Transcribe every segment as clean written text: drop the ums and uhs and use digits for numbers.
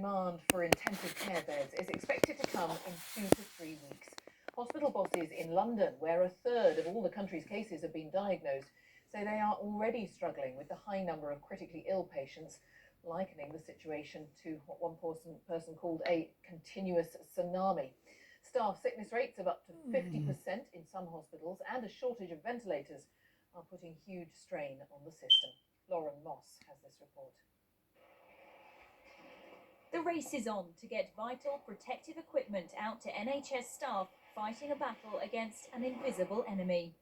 demand for intensive care beds is expected to come in 2 to 3 weeks. Hospital bosses in London, where a third of all the country's cases have been diagnosed, say they are already struggling with the high number of critically ill patients, likening the situation to what one person called a continuous tsunami. Staff sickness rates of up to 50% in some hospitals and a shortage of ventilators are putting huge strain on the system. Lauren Moss has this report. The race is on to get vital protective equipment out to NHS staff fighting a battle against an invisible enemy.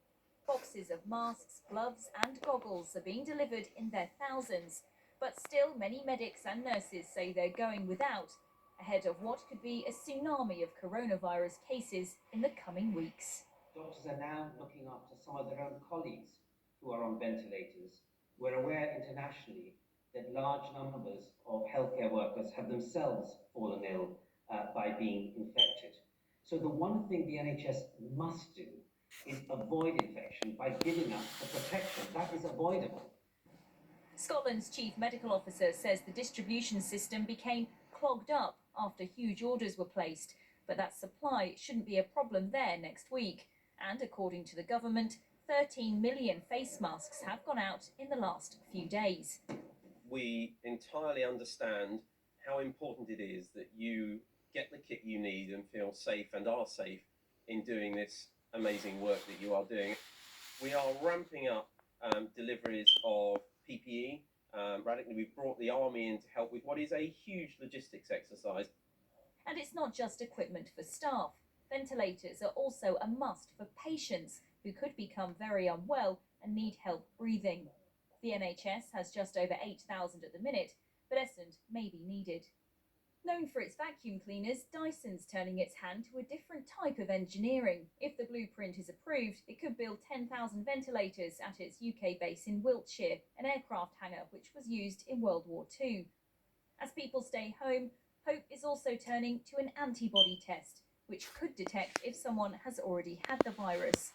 Boxes of masks, gloves and goggles are being delivered in their thousands, but still many medics and nurses say they're going without, ahead of what could be a tsunami of coronavirus cases in the coming weeks. Doctors are now looking after some of their own colleagues who are on ventilators. We're aware internationally that large numbers of healthcare workers have themselves fallen ill by being infected. So the one thing the NHS must do is avoid infection by giving us the protection that is avoidable. Scotland's chief medical officer says the distribution system became clogged up after huge orders were placed, but that supply shouldn't be a problem there next week. And according to the government, 13 million face masks have gone out in the last few days. We entirely understand how important it is that you get the kit you need and feel safe and are safe in doing this amazing work that you are doing. We are ramping up deliveries of PPE radically. We've brought the army in to help with what is a huge logistics exercise. And it's not just equipment for staff. Ventilators are also a must for patients who could become very unwell and need help breathing. The NHS has just over 8,000 at the minute, but Essendon may be needed. Known for its vacuum cleaners, Dyson's turning its hand to a different type of engineering. If the blueprint is approved, it could build 10,000 ventilators at its UK base in Wiltshire, an aircraft hangar which was used in World War II. As people stay home, hope is also turning to an antibody test, which could detect if someone has already had the virus.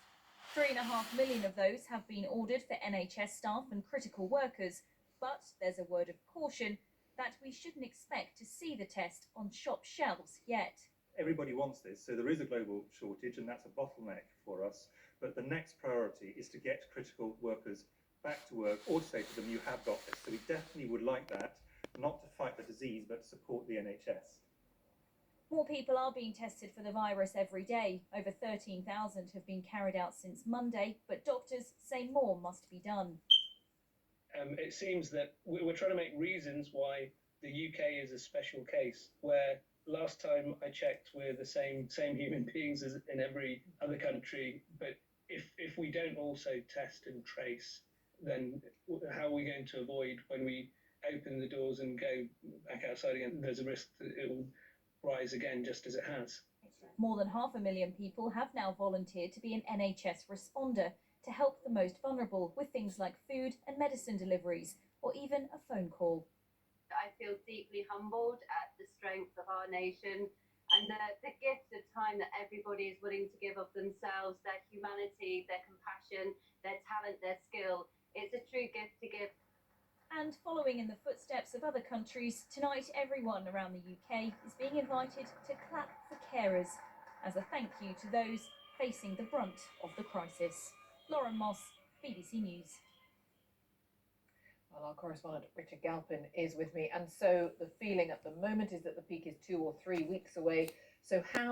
3.5 million of those have been ordered for NHS staff and critical workers, but there's a word of caution that we shouldn't expect to see the test on shop shelves yet. Everybody wants this, so there is a global shortage and that's a bottleneck for us. But the next priority is to get critical workers back to work or to say to them, you have got this. So we definitely would like that, not to fight the disease, but to support the NHS. More people are being tested for the virus every day. Over 13,000 have been carried out since Monday, but doctors say more must be done. It seems that we're trying to make reasons why the UK is a special case, where last time I checked we're the same human beings as in every other country, but if we don't also test and trace, then how are we going to avoid when we open the doors and go back outside again? There's a risk that it will rise again just as it has. More than 500,000 people have now volunteered to be an NHS responder to help the most vulnerable with things like food and medicine deliveries, or even a phone call. I feel deeply humbled at the strength of our nation and the gift of time that everybody is willing to give of themselves, their humanity, their compassion, their talent, their skill. It's a true gift to give. And following in the footsteps of other countries, tonight everyone around the UK is being invited to clap for carers as a thank you to those facing the brunt of the crisis. Lauren Moss, BBC News. Well, our correspondent Richard Galpin is with me, and so the feeling at the moment is that the peak is 2 or 3 weeks away. So how